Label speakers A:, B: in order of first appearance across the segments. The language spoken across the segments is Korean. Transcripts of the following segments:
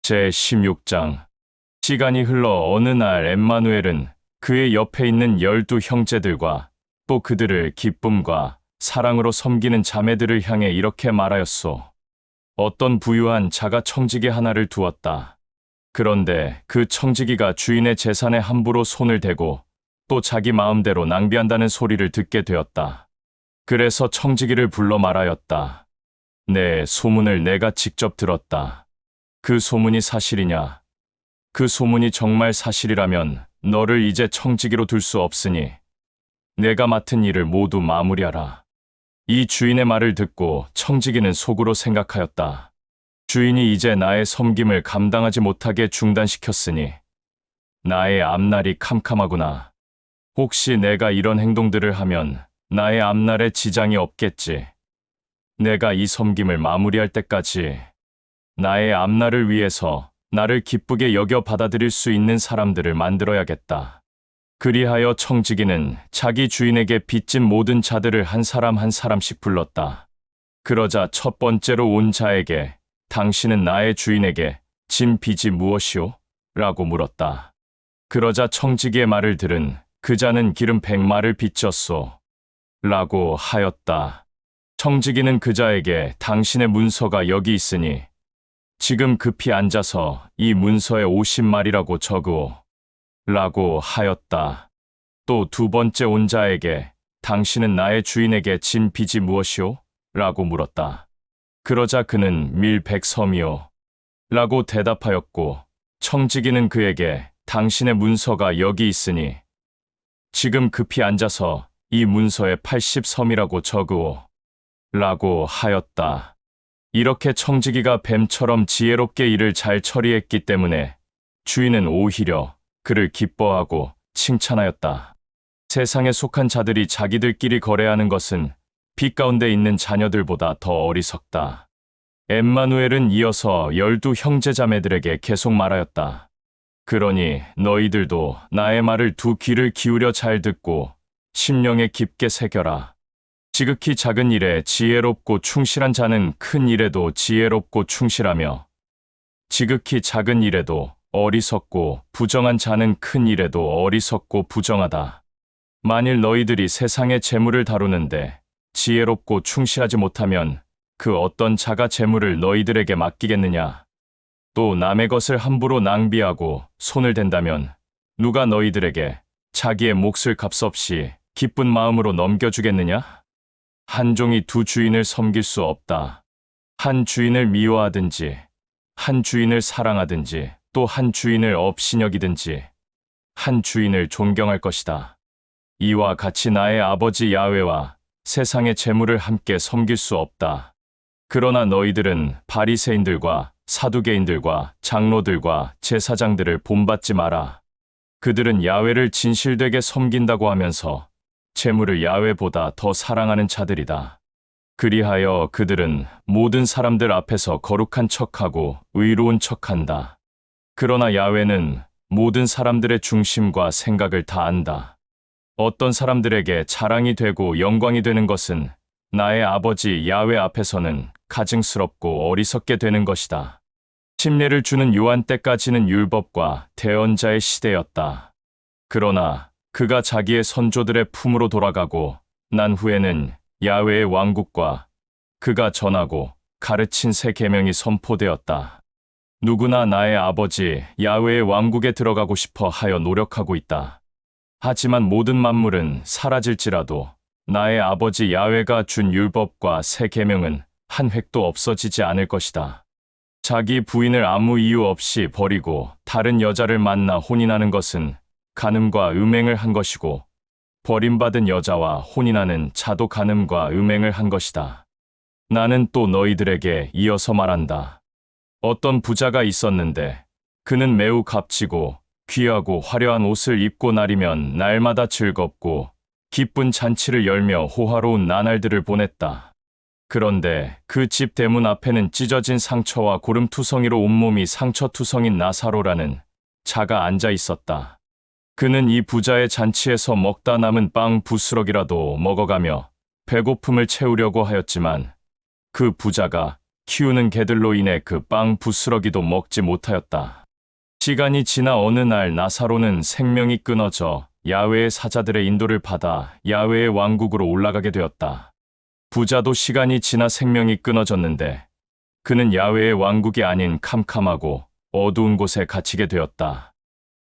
A: 제16장. 시간이 흘러 어느 날 엠마누엘은 그의 옆에 있는 12 형제들과 또 그들을 기쁨과 사랑으로 섬기는 자매들을 향해 이렇게 말하였소. 어떤 부유한 자가 청지기 하나를 두었다. 그런데 그 청지기가 주인의 재산에 함부로 손을 대고 또 자기 마음대로 낭비한다는 소리를 듣게 되었다. 그래서 청지기를 불러 말하였다. 네, 소문을 내가 직접 들었다. 그 소문이 사실이냐? 그 소문이 정말 사실이라면 너를 이제 청지기로 둘 수 없으니 내가 맡은 일을 모두 마무리하라. 이 주인의 말을 듣고 청지기는 속으로 생각하였다. 주인이 이제 나의 섬김을 감당하지 못하게 중단시켰으니 나의 앞날이 캄캄하구나. 혹시 내가 이런 행동들을 하면 나의 앞날에 지장이 없겠지. 내가 이 섬김을 마무리할 때까지 나의 앞날을 위해서 나를 기쁘게 여겨 받아들일 수 있는 사람들을 만들어야겠다. 그리하여 청지기는 자기 주인에게 빚진 모든 자들을 한 사람 한 사람씩 불렀다. 그러자 첫 번째로 온 자에게 당신은 나의 주인에게 진 빚이 무엇이오? 라고 물었다. 그러자 청지기의 말을 들은 그 자는 기름 100마를 빚졌소. 라고 하였다. 청지기는 그 자에게 당신의 문서가 여기 있으니 지금 급히 앉아서 이 문서에 50마리라고 적으오. 라고 하였다. 또 두 번째 온 자에게 당신은 나의 주인에게 진 빚이 무엇이오? 라고 물었다. 그러자 그는 밀 100섬이오. 라고 대답하였고 청지기는 그에게 당신의 문서가 여기 있으니 지금 급히 앉아서 이 문서에 80섬이라고 적으오. 라고 하였다. 이렇게 청지기가 뱀처럼 지혜롭게 일을 잘 처리했기 때문에 주인은 오히려 그를 기뻐하고 칭찬하였다. 세상에 속한 자들이 자기들끼리 거래하는 것은 빛 가운데 있는 자녀들보다 더 어리석다. 엠마누엘은 이어서 12 형제자매들에게 계속 말하였다. 그러니 너희들도 나의 말을 두 귀를 기울여 잘 듣고 심령에 깊게 새겨라. 지극히 작은 일에 지혜롭고 충실한 자는 큰 일에도 지혜롭고 충실하며 지극히 작은 일에도 어리석고 부정한 자는 큰 일에도 어리석고 부정하다. 만일 너희들이 세상의 재물을 다루는데 지혜롭고 충실하지 못하면 그 어떤 자가 재물을 너희들에게 맡기겠느냐? 또 남의 것을 함부로 낭비하고 손을 댄다면 누가 너희들에게 자기의 몫을 값없이 기쁜 마음으로 넘겨주겠느냐? 한 종이 두 주인을 섬길 수 없다. 한 주인을 미워하든지 한 주인을 사랑하든지 또 한 주인을 업신여기든지 한 주인을 존경할 것이다. 이와 같이 나의 아버지 야훼와 세상의 재물을 함께 섬길 수 없다. 그러나 너희들은 바리새인들과 사두개인들과 장로들과 제사장들을 본받지 마라. 그들은 야훼를 진실되게 섬긴다고 하면서 재물을 야훼보다 더 사랑하는 자들이다. 그리하여 그들은 모든 사람들 앞에서 거룩한 척하고 의로운 척한다. 그러나 야훼는 모든 사람들의 중심과 생각을 다 안다. 어떤 사람들에게 자랑이 되고 영광이 되는 것은 나의 아버지 야훼 앞에서는 가증스럽고 어리석게 되는 것이다. 침례를 주는 요한 때까지는 율법과 대언자의 시대였다. 그러나 그가 자기의 선조들의 품으로 돌아가고 난 후에는 야훼의 왕국과 그가 전하고 가르친 새 계명이 선포되었다. 누구나 나의 아버지 야훼의 왕국에 들어가고 싶어 하여 노력하고 있다. 하지만 모든 만물은 사라질지라도 나의 아버지 야훼가 준 율법과 새 계명은 한 획도 없어지지 않을 것이다. 자기 부인을 아무 이유 없이 버리고 다른 여자를 만나 혼인하는 것은 간음과 음행을 한 것이고 버림받은 여자와 혼인하는 자도 간음과 음행을 한 것이다. 나는 또 너희들에게 이어서 말한다. 어떤 부자가 있었는데 그는 매우 값지고 귀하고 화려한 옷을 입고 나리면 날마다 즐겁고 기쁜 잔치를 열며 호화로운 나날들을 보냈다. 그런데 그 집 대문 앞에는 찢어진 상처와 고름투성이로 온몸이 상처투성인 나사로라는 자가 앉아 있었다. 그는 이 부자의 잔치에서 먹다 남은 빵 부스럭이라도 먹어가며 배고픔을 채우려고 하였지만 그 부자가 키우는 개들로 인해 그 빵 부스러기도 먹지 못하였다. 시간이 지나 어느 날 나사로는 생명이 끊어져 야훼의 사자들의 인도를 받아 야훼의 왕국으로 올라가게 되었다. 부자도 시간이 지나 생명이 끊어졌는데 그는 야훼의 왕국이 아닌 캄캄하고 어두운 곳에 갇히게 되었다.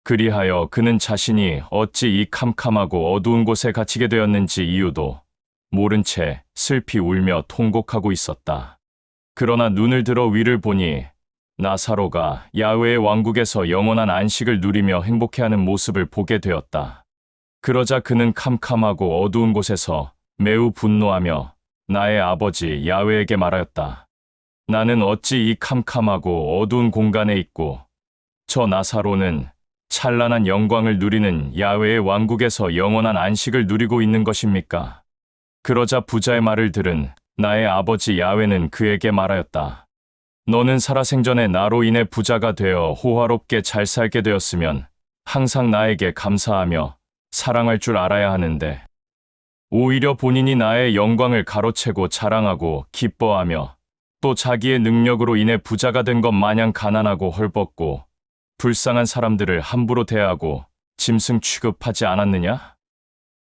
A: 그리하여 그는 자신이 어찌 이 캄캄하고 어두운 곳에 갇히게 되었는지 이유도 모른 채 슬피 울며 통곡하고 있었다. 그러나 눈을 들어 위를 보니 나사로가 야훼의 왕국에서 영원한 안식을 누리며 행복해하는 모습을 보게 되었다. 그러자 그는 캄캄하고 어두운 곳에서 매우 분노하며 나의 아버지 야훼에게 말하였다. 나는 어찌 이 캄캄하고 어두운 공간에 있고 저 나사로는 찬란한 영광을 누리는 야훼의 왕국에서 영원한 안식을 누리고 있는 것입니까? 그러자 부자의 말을 들은 나의 아버지 야훼는 그에게 말하였다. 너는 살아생전에 나로 인해 부자가 되어 호화롭게 잘 살게 되었으면 항상 나에게 감사하며 사랑할 줄 알아야 하는데 오히려 본인이 나의 영광을 가로채고 자랑하고 기뻐하며 또 자기의 능력으로 인해 부자가 된 것 마냥 가난하고 헐벗고 불쌍한 사람들을 함부로 대하고 짐승 취급하지 않았느냐?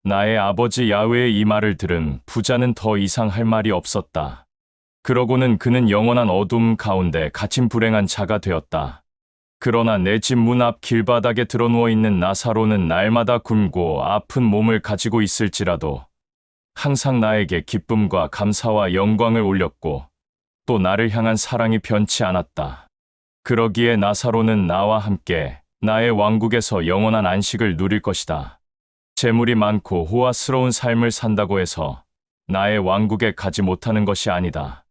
A: 나의 아버지 야훼의 이 말을 들은 부자는 더 이상 할 말이 없었다. 그러고는 그는 영원한 어둠 가운데 갇힌 불행한 자가 되었다. 그러나 내 집 문 앞 길바닥에 드러누워 있는 나사로는 날마다 굶고 아픈 몸을 가지고 있을지라도 항상 나에게 기쁨과 감사와 영광을 올렸고 또 나를 향한 사랑이 변치 않았다. 그러기에 나사로는 나와 함께 나의 왕국에서 영원한 안식을 누릴 것이다. 재물이 많고 호화스러운 삶을 산다고 해서 나의 왕국에 가지 못하는 것이 아니다.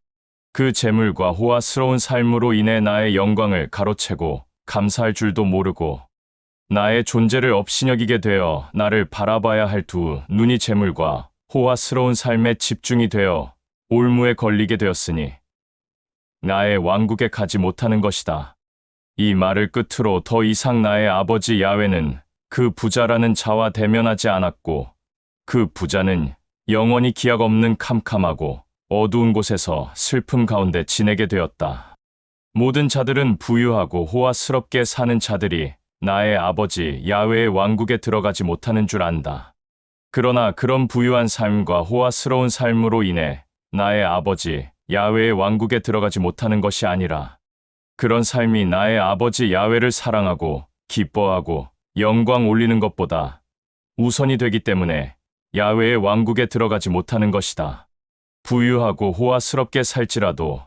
A: 그 재물과 호화스러운 삶으로 인해 나의 영광을 가로채고 감사할 줄도 모르고 나의 존재를 업신여기게 되어 나를 바라봐야 할 두 눈이 재물과 호화스러운 삶에 집중이 되어 올무에 걸리게 되었으니 나의 왕국에 가지 못하는 것이다. 이 말을 끝으로 더 이상 나의 아버지 야훼는 그 부자라는 자와 대면하지 않았고 그 부자는 영원히 기약 없는 캄캄하고 어두운 곳에서 슬픔 가운데 지내게 되었다. 모든 자들은 부유하고 호화스럽게 사는 자들이 나의 아버지 야훼의 왕국에 들어가지 못하는 줄 안다. 그러나 그런 부유한 삶과 호화스러운 삶으로 인해 나의 아버지 야훼의 왕국에 들어가지 못하는 것이 아니라 그런 삶이 나의 아버지 야훼를 사랑하고 기뻐하고 영광 올리는 것보다 우선이 되기 때문에 야훼의 왕국에 들어가지 못하는 것이다. 부유하고 호화스럽게 살지라도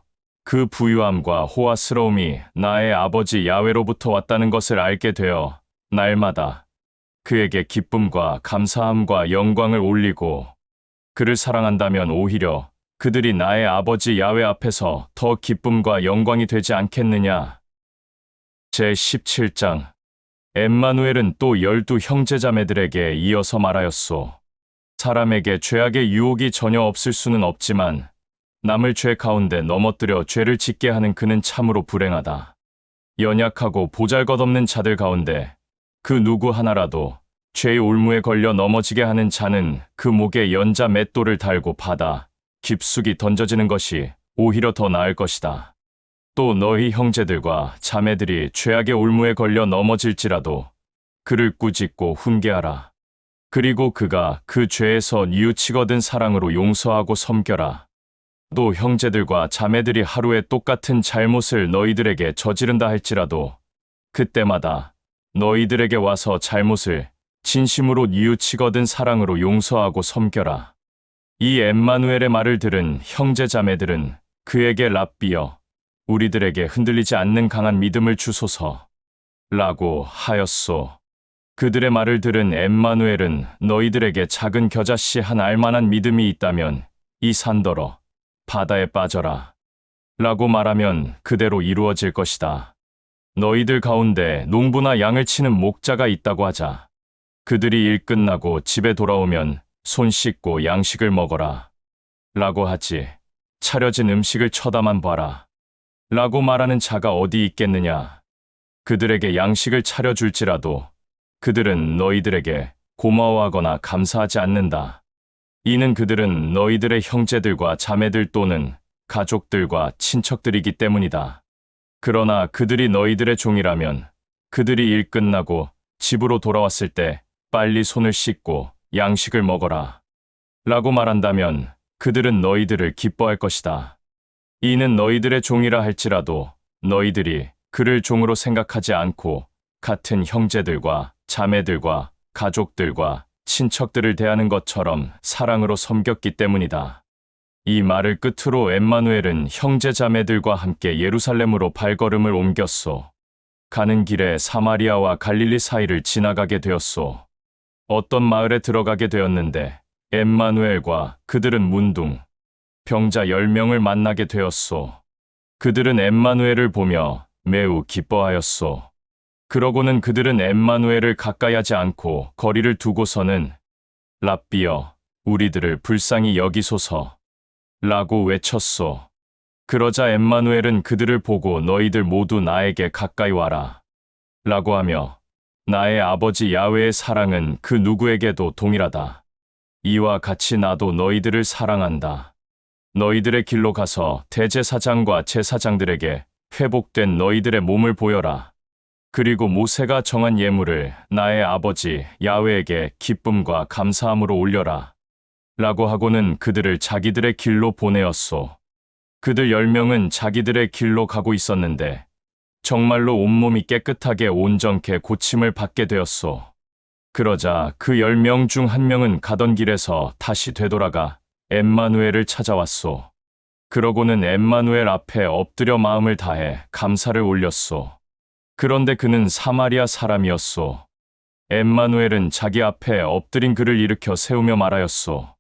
A: 그 부유함과 호화스러움이 나의 아버지 야훼로부터 왔다는 것을 알게 되어 날마다 그에게 기쁨과 감사함과 영광을 올리고 그를 사랑한다면 오히려 그들이 나의 아버지 야훼 앞에서 더 기쁨과 영광이 되지 않겠느냐. 제17장 엠마누엘은 또 12 형제자매들에게 이어서 말하였소. 사람에게 죄악의 유혹이 전혀 없을 수는 없지만 남을 죄 가운데 넘어뜨려 죄를 짓게 하는 그는 참으로 불행하다. 연약하고 보잘것없는 자들 가운데 그 누구 하나라도 죄의 올무에 걸려 넘어지게 하는 자는 그 목에 연자 맷돌을 달고 받아 깊숙이 던져지는 것이 오히려 더 나을 것이다. 또 너희 형제들과 자매들이 죄악의 올무에 걸려 넘어질지라도 그를 꾸짖고 훈계하라. 그리고 그가 그 죄에서 뉘우치거든 사랑으로 용서하고 섬겨라. 또 형제들과 자매들이 하루에 똑같은 잘못을 너희들에게 저지른다 할지라도 그때마다 너희들에게 와서 잘못을 진심으로 뉘우치거든 사랑으로 용서하고 섬겨라. 이 엠마누엘의 말을 들은 형제 자매들은 그에게 랍비여 우리들에게 흔들리지 않는 강한 믿음을 주소서 라고 하였소. 그들의 말을 들은 엠마누엘은 너희들에게 작은 겨자씨 한 알만한 믿음이 있다면 이 산더러 바다에 빠져라 라고 말하면 그대로 이루어질 것이다. 너희들 가운데 농부나 양을 치는 목자가 있다고 하자. 그들이 일 끝나고 집에 돌아오면 손 씻고 양식을 먹어라 라고 하지. 차려진 음식을 쳐다만 봐라 라고 말하는 자가 어디 있겠느냐. 그들에게 양식을 차려줄지라도 그들은 너희들에게 고마워하거나 감사하지 않는다. 이는 그들은 너희들의 형제들과 자매들 또는 가족들과 친척들이기 때문이다. 그러나 그들이 너희들의 종이라면 그들이 일 끝나고 집으로 돌아왔을 때 빨리 손을 씻고 양식을 먹어라. 라고 말한다면 그들은 너희들을 기뻐할 것이다. 이는 너희들의 종이라 할지라도 너희들이 그를 종으로 생각하지 않고 같은 형제들과 자매들과 가족들과 친척들을 대하는 것처럼 사랑으로 섬겼기 때문이다. 이 말을 끝으로 엠마누엘은 형제 자매들과 함께 예루살렘으로 발걸음을 옮겼소. 가는 길에 사마리아와 갈릴리 사이를 지나가게 되었소. 어떤 마을에 들어가게 되었는데 엠마누엘과 그들은 문둥, 병자 10명을 만나게 되었소. 그들은 엠마누엘을 보며 매우 기뻐하였소. 그러고는 그들은 엠마누엘을 가까이 하지 않고 거리를 두고서는 랍비여, 우리들을 불쌍히 여기소서 라고 외쳤소. 그러자 엠마누엘은 그들을 보고 너희들 모두 나에게 가까이 와라 라고 하며 나의 아버지 야훼의 사랑은 그 누구에게도 동일하다. 이와 같이 나도 너희들을 사랑한다. 너희들의 길로 가서 대제사장과 제사장들에게 회복된 너희들의 몸을 보여라. 그리고 모세가 정한 예물을 나의 아버지 야훼에게 기쁨과 감사함으로 올려라. 라고 하고는 그들을 자기들의 길로 보내었소. 그들 10명은 자기들의 길로 가고 있었는데 정말로 온몸이 깨끗하게 온전케 고침을 받게 되었소. 그러자 그 10명 중 한 명은 가던 길에서 다시 되돌아가 엠마누엘을 찾아왔소. 그러고는 엠마누엘 앞에 엎드려 마음을 다해 감사를 올렸소. 그런데 그는 사마리아 사람이었소. 엠마누엘은 자기 앞에 엎드린 그를 일으켜 세우며 말하였소.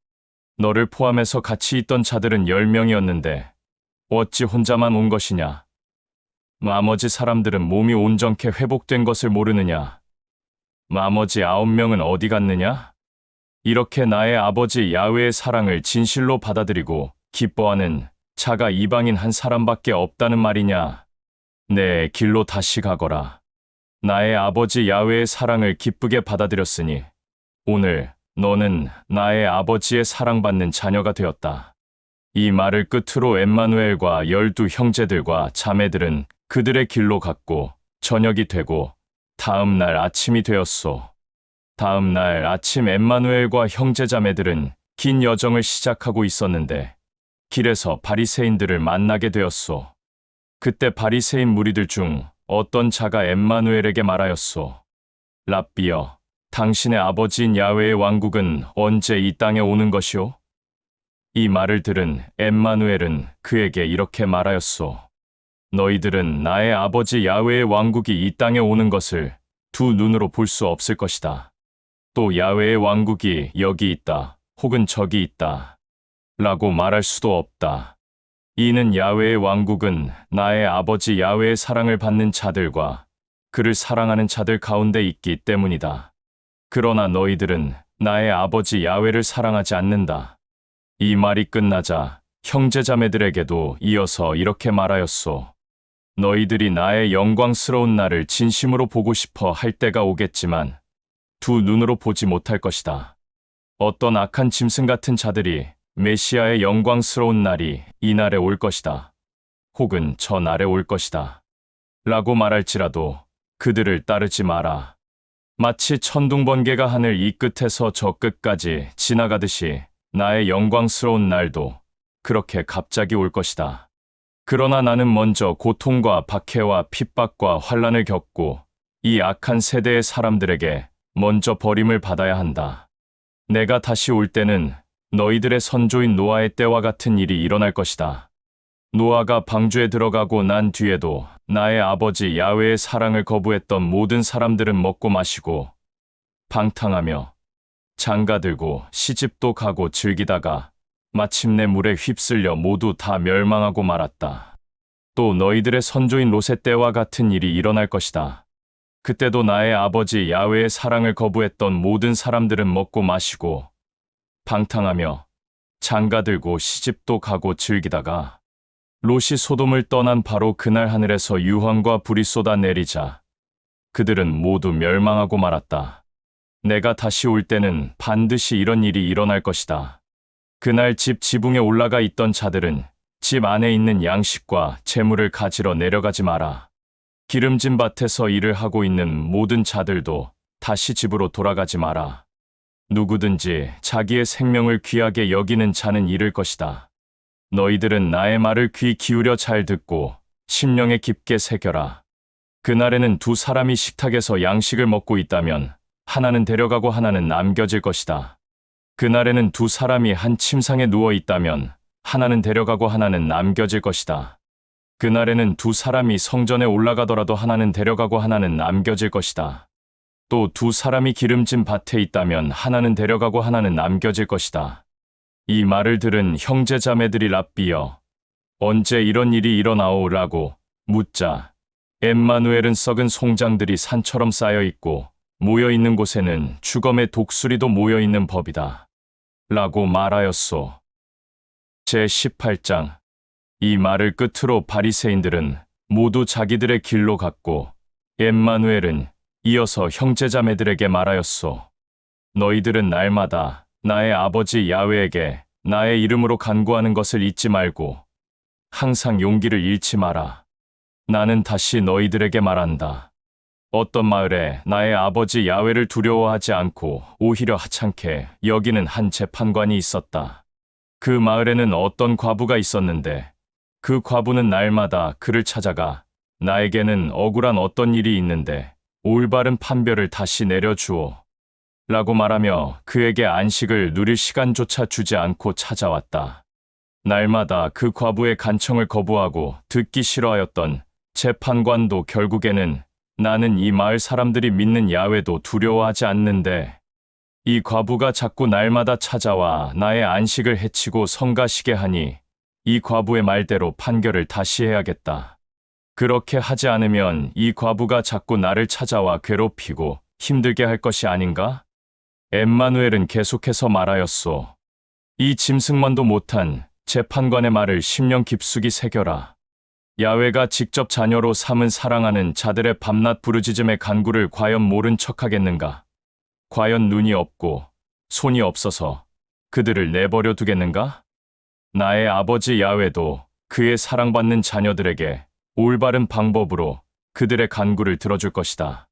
A: 너를 포함해서 같이 있던 자들은 10명이었는데 어찌 혼자만 온 것이냐? 나머지 사람들은 몸이 온전케 회복된 것을 모르느냐? 나머지 9명은 어디 갔느냐? 이렇게 나의 아버지 야훼의 사랑을 진실로 받아들이고 기뻐하는 자가 이방인 한 사람밖에 없다는 말이냐? 내 길로 다시 가거라. 나의 아버지 야훼의 사랑을 기쁘게 받아들였으니 오늘 너는 나의 아버지의 사랑받는 자녀가 되었다. 이 말을 끝으로 엠마누엘과 12 형제들과 자매들은 그들의 길로 갔고 저녁이 되고 다음 날 아침이 되었소. 다음 날 아침 엠마누엘과 형제 자매들은 긴 여정을 시작하고 있었는데 길에서 바리새인들을 만나게 되었소. 그때 바리새인 무리들 중 어떤 자가 엠마누엘에게 말하였소. 랍비여, 당신의 아버지인 야훼의 왕국은 언제 이 땅에 오는 것이오? 이 말을 들은 엠마누엘은 그에게 이렇게 말하였소. 너희들은 나의 아버지 야훼의 왕국이 이 땅에 오는 것을 두 눈으로 볼 수 없을 것이다. 또 야훼의 왕국이 여기 있다, 혹은 저기 있다, 라고 말할 수도 없다. 이는 야훼의 왕국은 나의 아버지 야훼의 사랑을 받는 자들과 그를 사랑하는 자들 가운데 있기 때문이다. 그러나 너희들은 나의 아버지 야훼를 사랑하지 않는다. 이 말이 끝나자 형제자매들에게도 이어서 이렇게 말하였소. 너희들이 나의 영광스러운 날을 진심으로 보고 싶어 할 때가 오겠지만 두 눈으로 보지 못할 것이다. 어떤 악한 짐승 같은 자들이 메시아의 영광스러운 날이 이 날에 올 것이다. 혹은 저 날에 올 것이다. 라고 말할지라도 그들을 따르지 마라. 마치 천둥번개가 하늘 이 끝에서 저 끝까지 지나가듯이 나의 영광스러운 날도 그렇게 갑자기 올 것이다. 그러나 나는 먼저 고통과 박해와 핍박과 환난을 겪고 이 악한 세대의 사람들에게 먼저 버림을 받아야 한다. 내가 다시 올 때는 너희들의 선조인 노아의 때와 같은 일이 일어날 것이다. 노아가 방주에 들어가고 난 뒤에도 나의 아버지 야훼의 사랑을 거부했던 모든 사람들은 먹고 마시고 방탕하며 장가들고 시집도 가고 즐기다가 마침내 물에 휩쓸려 모두 다 멸망하고 말았다. 또 너희들의 선조인 롯의 때와 같은 일이 일어날 것이다. 그때도 나의 아버지 야훼의 사랑을 거부했던 모든 사람들은 먹고 마시고 방탕하며 장가들고 시집도 가고 즐기다가 롯이 소돔을 떠난 바로 그날 하늘에서 유황과 불이 쏟아내리자 그들은 모두 멸망하고 말았다. 내가 다시 올 때는 반드시 이런 일이 일어날 것이다. 그날 집 지붕에 올라가 있던 자들은 집 안에 있는 양식과 재물을 가지러 내려가지 마라. 기름진 밭에서 일을 하고 있는 모든 자들도 다시 집으로 돌아가지 마라. 누구든지 자기의 생명을 귀하게 여기는 자는 잃을 것이다. 너희들은 나의 말을 귀 기울여 잘 듣고 심령에 깊게 새겨라. 그날에는 두 사람이 식탁에서 양식을 먹고 있다면 하나는 데려가고 하나는 남겨질 것이다. 그날에는 두 사람이 한 침상에 누워 있다면 하나는 데려가고 하나는 남겨질 것이다. 그날에는 두 사람이 성전에 올라가더라도 하나는 데려가고 하나는 남겨질 것이다. 또 두 사람이 기름진 밭에 있다면 하나는 데려가고 하나는 남겨질 것이다. 이 말을 들은 형제 자매들이 랍비여, 언제 이런 일이 일어나오라고 묻자, 엠마누엘은 썩은 송장들이 산처럼 쌓여 있고 모여 있는 곳에는 주검의 독수리도 모여 있는 법이다. 라고 말하였소. 제18장. 이 말을 끝으로 바리새인들은 모두 자기들의 길로 갔고 엠마누엘은 이어서 형제자매들에게 말하였소. 너희들은 날마다 나의 아버지 야훼에게 나의 이름으로 간구하는 것을 잊지 말고 항상 용기를 잃지 마라. 나는 다시 너희들에게 말한다. 어떤 마을에 나의 아버지 야훼를 두려워하지 않고 오히려 하찮게 여기는 한 재판관이 있었다. 그 마을에는 어떤 과부가 있었는데 그 과부는 날마다 그를 찾아가 나에게는 억울한 어떤 일이 있는데 올바른 판별을 다시 내려주오. 라고 말하며 그에게 안식을 누릴 시간조차 주지 않고 찾아왔다. 날마다 그 과부의 간청을 거부하고 듣기 싫어하였던 재판관도 결국에는 나는 이 마을 사람들이 믿는 야훼도 두려워하지 않는데 이 과부가 자꾸 날마다 찾아와 나의 안식을 해치고 성가시게 하니 이 과부의 말대로 판결을 다시 해야겠다. 그렇게 하지 않으면 이 과부가 자꾸 나를 찾아와 괴롭히고 힘들게 할 것이 아닌가? 엠마누엘은 계속해서 말하였소. 이 짐승만도 못한 재판관의 말을 심령 깊숙이 새겨라. 야훼가 직접 자녀로 삼은 사랑하는 자들의 밤낮 부르짖음의 간구를 과연 모른 척하겠는가? 과연 눈이 없고 손이 없어서 그들을 내버려 두겠는가? 나의 아버지 야훼도 그의 사랑받는 자녀들에게 올바른 방법으로 그들의 간구를 들어줄 것이다.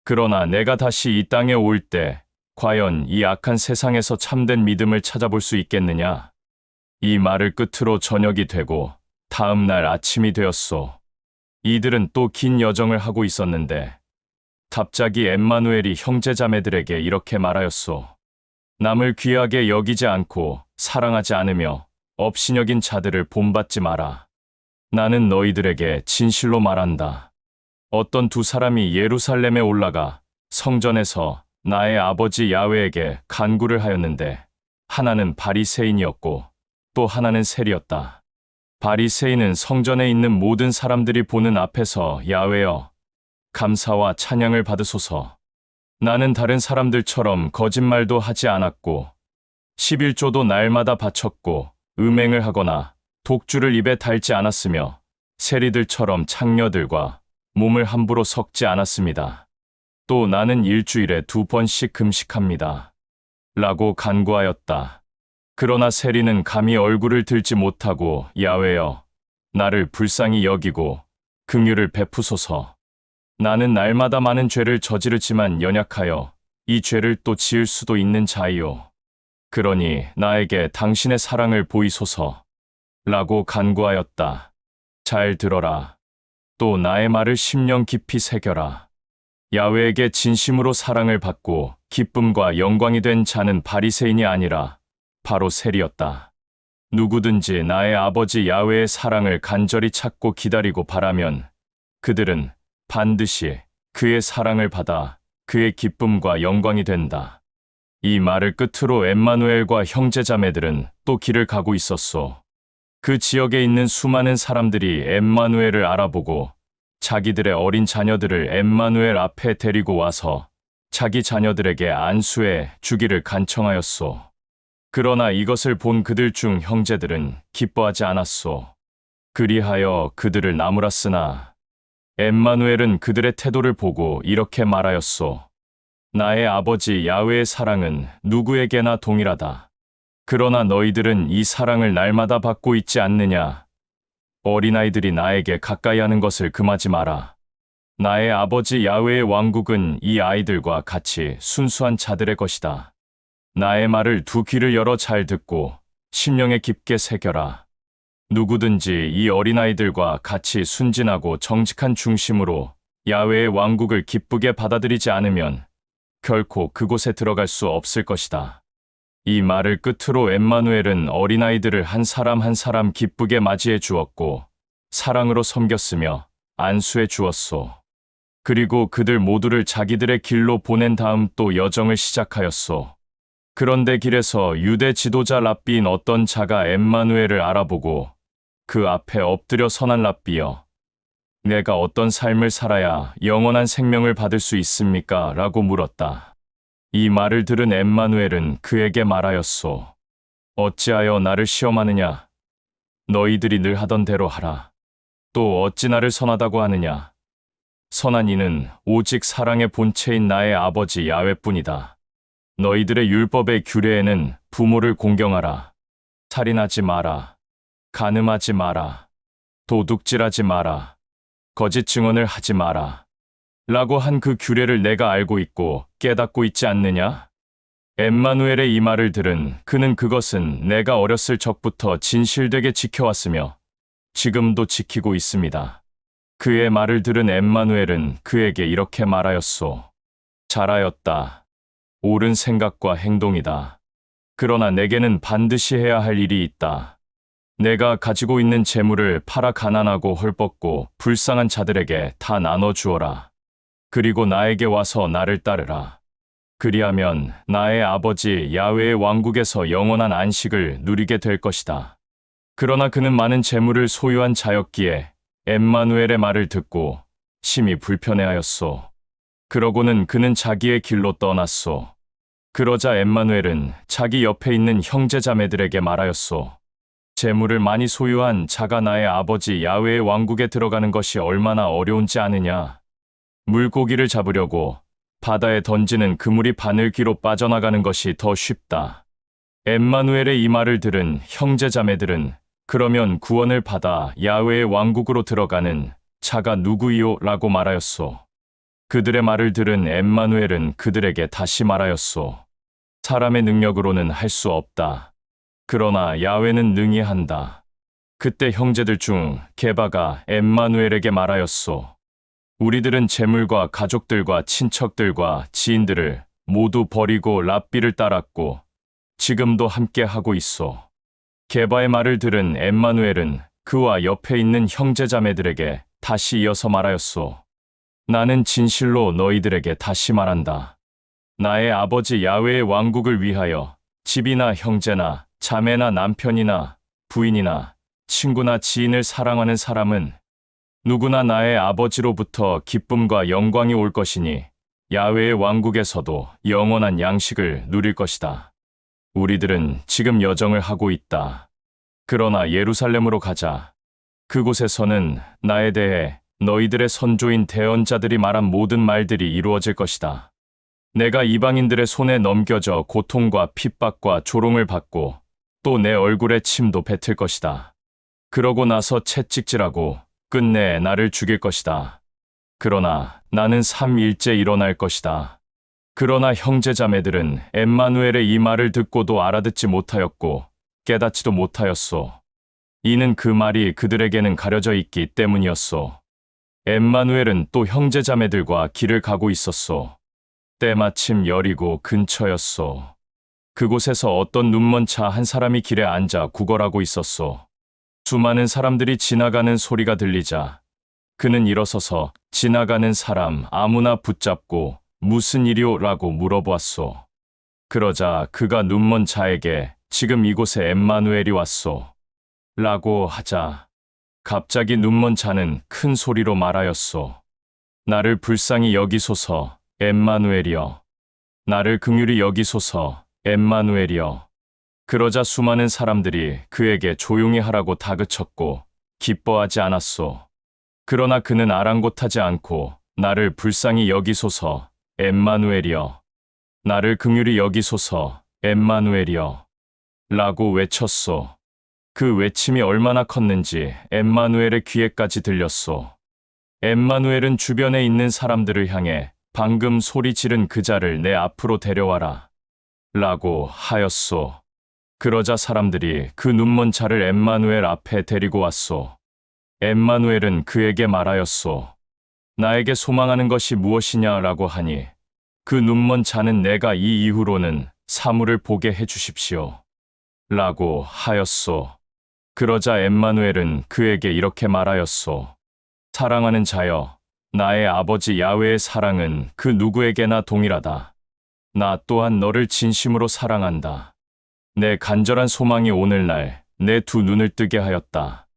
A: 그러나 내가 다시 이 땅에 올 때 과연 이 악한 세상에서 참된 믿음을 찾아볼 수 있겠느냐? 이 말을 끝으로 저녁이 되고 다음 날 아침이 되었소. 이들은 또 긴 여정을 하고 있었는데 갑자기 엠마누엘이 형제자매들에게 이렇게 말하였소. 남을 귀하게 여기지 않고 사랑하지 않으며 업신여긴 자들을 본받지 마라. 나는 너희들에게 진실로 말한다. 어떤 두 사람이 예루살렘에 올라가 성전에서 나의 아버지 야훼에게 간구를 하였는데 하나는 바리새인이었고 또 하나는 세리였다. 바리새인은 성전에 있는 모든 사람들이 보는 앞에서 야훼여, 감사와 찬양을 받으소서. 나는 다른 사람들처럼 거짓말도 하지 않았고 11조도 날마다 바쳤고 음행을 하거나 독주를 입에 달지 않았으며 세리들처럼 창녀들과 몸을 함부로 섞지 않았습니다. 또 나는 일주일에 2번씩 금식합니다. 라고 간구하였다. 그러나 세리는 감히 얼굴을 들지 못하고 야훼여, 나를 불쌍히 여기고 긍휼을 베푸소서. 나는 날마다 많은 죄를 저지르지만 연약하여 이 죄를 또 지을 수도 있는 자이요. 그러니 나에게 당신의 사랑을 보이소서. 라고 간구하였다. 잘 들어라. 또 나의 말을 심령 깊이 새겨라. 야훼에게 진심으로 사랑을 받고 기쁨과 영광이 된 자는 바리새인이 아니라 바로 세리였다. 누구든지 나의 아버지 야훼의 사랑을 간절히 찾고 기다리고 바라면 그들은 반드시 그의 사랑을 받아 그의 기쁨과 영광이 된다. 이 말을 끝으로 엠마누엘과 형제자매들은 또 길을 가고 있었소. 그 지역에 있는 수많은 사람들이 엠마누엘을 알아보고 자기들의 어린 자녀들을 엠마누엘 앞에 데리고 와서 자기 자녀들에게 안수해 주기를 간청하였소. 그러나 이것을 본 그들 중 형제들은 기뻐하지 않았소. 그리하여 그들을 나무랐으나 엠마누엘은 그들의 태도를 보고 이렇게 말하였소. 나의 아버지 야훼의 사랑은 누구에게나 동일하다. 그러나 너희들은 이 사랑을 날마다 받고 있지 않느냐? 어린아이들이 나에게 가까이 하는 것을 금하지 마라. 나의 아버지 야훼의 왕국은 이 아이들과 같이 순수한 자들의 것이다. 나의 말을 두 귀를 열어 잘 듣고 심령에 깊게 새겨라. 누구든지 이 어린아이들과 같이 순진하고 정직한 중심으로 야훼의 왕국을 기쁘게 받아들이지 않으면 결코 그곳에 들어갈 수 없을 것이다. 이 말을 끝으로 엠마누엘은 어린아이들을 한 사람 한 사람 기쁘게 맞이해 주었고 사랑으로 섬겼으며 안수해 주었소. 그리고 그들 모두를 자기들의 길로 보낸 다음 또 여정을 시작하였소. 그런데 길에서 유대 지도자 랍비인 어떤 자가 엠마누엘을 알아보고 그 앞에 엎드려 선한 랍비여, 내가 어떤 삶을 살아야 영원한 생명을 받을 수 있습니까? 라고 물었다. 이 말을 들은 엠마누엘은 그에게 말하였소. 어찌하여 나를 시험하느냐? 너희들이 늘 하던 대로 하라. 또 어찌 나를 선하다고 하느냐? 선한 이는 오직 사랑의 본체인 나의 아버지 야훼뿐이다. 너희들의 율법의 규례에는 부모를 공경하라. 살인하지 마라. 간음하지 마라. 도둑질하지 마라. 거짓 증언을 하지 마라. 라고 한 그 규례를 내가 알고 있고 깨닫고 있지 않느냐? 엠마누엘의 이 말을 들은 그는 그것은 내가 어렸을 적부터 진실되게 지켜왔으며 지금도 지키고 있습니다. 그의 말을 들은 엠마누엘은 그에게 이렇게 말하였소. 잘하였다. 옳은 생각과 행동이다. 그러나 내게는 반드시 해야 할 일이 있다. 내가 가지고 있는 재물을 팔아 가난하고 헐벗고 불쌍한 자들에게 다 나눠주어라. 그리고 나에게 와서 나를 따르라. 그리하면 나의 아버지 야훼의 왕국에서 영원한 안식을 누리게 될 것이다. 그러나 그는 많은 재물을 소유한 자였기에 엠마누엘의 말을 듣고 심히 불편해하였소. 그러고는 그는 자기의 길로 떠났소. 그러자 엠마누엘은 자기 옆에 있는 형제자매들에게 말하였소. 재물을 많이 소유한 자가 나의 아버지 야훼의 왕국에 들어가는 것이 얼마나 어려운지 아느냐? 물고기를 잡으려고 바다에 던지는 그물이 바늘귀로 빠져나가는 것이 더 쉽다. 엠마누엘의 이 말을 들은 형제자매들은 그러면 구원을 받아 야훼의 왕국으로 들어가는 자가 누구이요? 라고 말하였소. 그들의 말을 들은 엠마누엘은 그들에게 다시 말하였소. 사람의 능력으로는 할 수 없다. 그러나 야훼는 능히 한다. 그때 형제들 중 게바가 엠마누엘에게 말하였소. 우리들은 재물과 가족들과 친척들과 지인들을 모두 버리고 랍비를 따랐고 지금도 함께 하고 있소. 게바의 말을 들은 엠마누엘은 그와 옆에 있는 형제자매들에게 다시 이어서 말하였소. 나는 진실로 너희들에게 다시 말한다. 나의 아버지 야훼의 왕국을 위하여 집이나 형제나 자매나 남편이나 부인이나 친구나 지인을 사랑하는 사람은 누구나 나의 아버지로부터 기쁨과 영광이 올 것이니 야훼의 왕국에서도 영원한 양식을 누릴 것이다. 우리들은 지금 여정을 하고 있다. 그러나 예루살렘으로 가자. 그곳에서는 나에 대해 너희들의 선조인 대언자들이 말한 모든 말들이 이루어질 것이다. 내가 이방인들의 손에 넘겨져 고통과 핍박과 조롱을 받고 또 내 얼굴에 침도 뱉을 것이다. 그러고 나서 채찍질하고 끝내 나를 죽일 것이다. 그러나 나는 3일째 일어날 것이다. 그러나 형제자매들은 엠마누엘의 이 말을 듣고도 알아듣지 못하였고 깨닫지도 못하였소. 이는 그 말이 그들에게는 가려져 있기 때문이었소. 엠마누엘은 또 형제자매들과 길을 가고 있었소. 때마침 여리고 근처였소. 그곳에서 어떤 눈먼 자 한 사람이 길에 앉아 구걸하고 있었소. 수많은 사람들이 지나가는 소리가 들리자 그는 일어서서 지나가는 사람 아무나 붙잡고 무슨 일이오? 라고 물어보았소. 그러자 그가 눈먼 자에게 지금 이곳에 엠마누엘이 왔소. 라고 하자 갑자기 눈먼 자는 큰 소리로 말하였소. 나를 불쌍히 여기소서 엠마누엘이여. 나를 긍휼히 여기소서 엠마누엘이여. 그러자 수많은 사람들이 그에게 조용히 하라고 다그쳤고 기뻐하지 않았소. 그러나 그는 아랑곳하지 않고 나를 불쌍히 여기소서 엠마누엘이여. 나를 긍휼히 여기소서 엠마누엘이여. 라고 외쳤소. 그 외침이 얼마나 컸는지 엠마누엘의 귀에까지 들렸소. 엠마누엘은 주변에 있는 사람들을 향해 방금 소리 지른 그자를 내 앞으로 데려와라. 라고 하였소. 그러자 사람들이 그 눈먼 자를 엠마누엘 앞에 데리고 왔소. 엠마누엘은 그에게 말하였소. 나에게 소망하는 것이 무엇이냐라고 하니 그 눈먼 자는 내가 이 이후로는 사물을 보게 해주십시오. 라고 하였소. 그러자 엠마누엘은 그에게 이렇게 말하였소. 사랑하는 자여, 나의 아버지 야훼의 사랑은 그 누구에게나 동일하다. 나 또한 너를 진심으로 사랑한다. 내 간절한 소망이 오늘날 내 두 눈을 뜨게 하였다.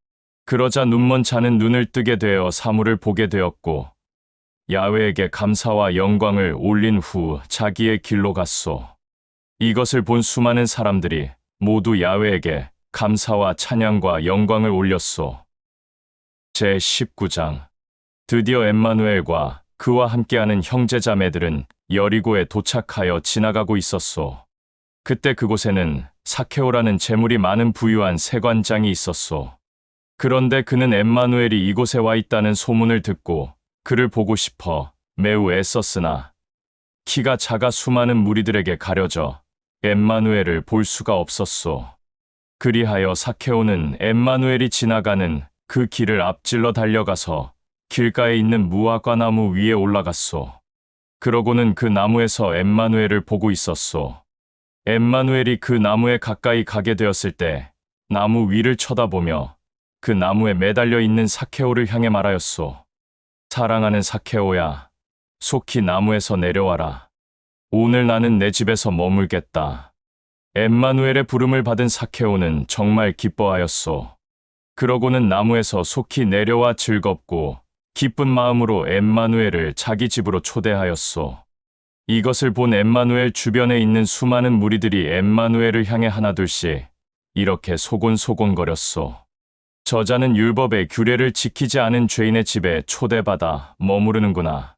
A: 그러자 눈먼 자는 눈을 뜨게 되어 사물을 보게 되었고 야훼에게 감사와 영광을 올린 후 자기의 길로 갔소. 이것을 본 수많은 사람들이 모두 야훼에게 감사와 찬양과 영광을 올렸소. 제19장. 드디어 엠마누엘과 그와 함께하는 형제자매들은 여리고에 도착하여 지나가고 있었소. 그때 그곳에는 사케오라는 재물이 많은 부유한 세관장이 있었소. 그런데 그는 엠마누엘이 이곳에 와 있다는 소문을 듣고 그를 보고 싶어 매우 애썼으나 키가 작아 수많은 무리들에게 가려져 엠마누엘을 볼 수가 없었소. 그리하여 사케오는 엠마누엘이 지나가는 그 길을 앞질러 달려가서 길가에 있는 무화과 나무 위에 올라갔소. 그러고는 그 나무에서 엠마누엘을 보고 있었소. 엠마누엘이 그 나무에 가까이 가게 되었을 때 나무 위를 쳐다보며 그 나무에 매달려 있는 사케오를 향해 말하였소. 사랑하는 사케오야, 속히 나무에서 내려와라. 오늘 나는 내 집에서 머물겠다. 엠마누엘의 부름을 받은 사케오는 정말 기뻐하였소. 그러고는 나무에서 속히 내려와 즐겁고 기쁜 마음으로 엠마누엘을 자기 집으로 초대하였소. 이것을 본 엠마누엘 주변에 있는 수많은 무리들이 엠마누엘을 향해 하나둘씩 이렇게 소곤소곤거렸소. 저자는 율법의 규례를 지키지 않은 죄인의 집에 초대받아 머무르는구나